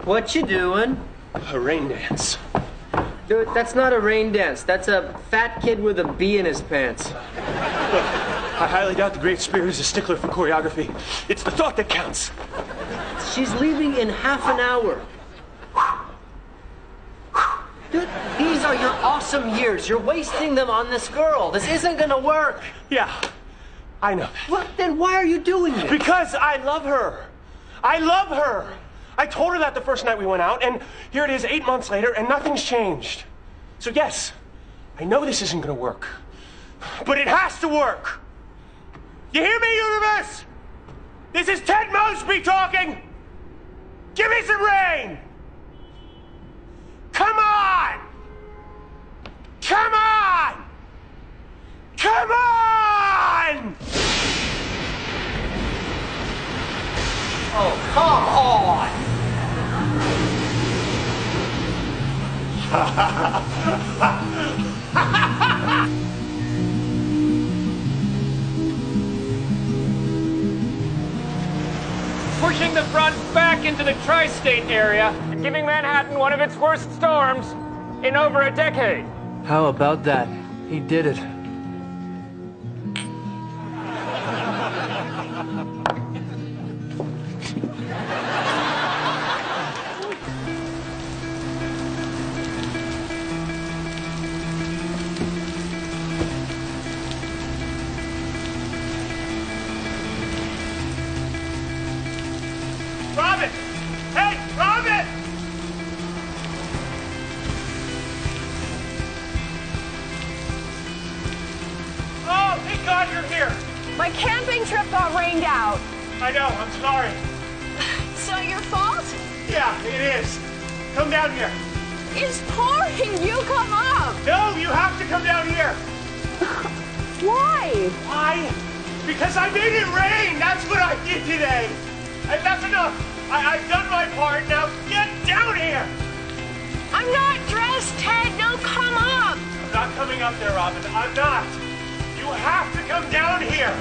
What you doing? A rain dance. Dude, that's not a rain dance. That's a fat kid with a bee in his pants. Look, I highly doubt the Great Spirit is a stickler for choreography. It's the thought that counts. She's leaving in half an hour. Dude, these are your awesome years. You're wasting them on this girl. This isn't gonna work. Yeah, I know that. Well, then why are you doing this? Because I love her. I love her. I told her that the first night we went out, and here it is 8 months later, and nothing's changed. So yes, I know this isn't gonna work, but it has to work. You hear me, universe? This is Ted Mosby talking. Give me some rain. Come on! Come on! Come on! Oh, come on! Pushing the front back into the tri-state area and giving Manhattan one of its worst storms in over a decade. How about that? He did it. Robin! Hey, Robin! Oh, thank God you're here. My camping trip got rained out. I know, I'm sorry. It's not your fault? Yeah, it is. Come down here. It's pouring. You come up. No, you have to come down here. Why? Why? Because I made it rain. That's what I did today. And that's enough. I've done my part. Now get down here. I'm not dressed, Ted. No, come up. I'm not coming up there, Robin. I'm not. You have to come down here.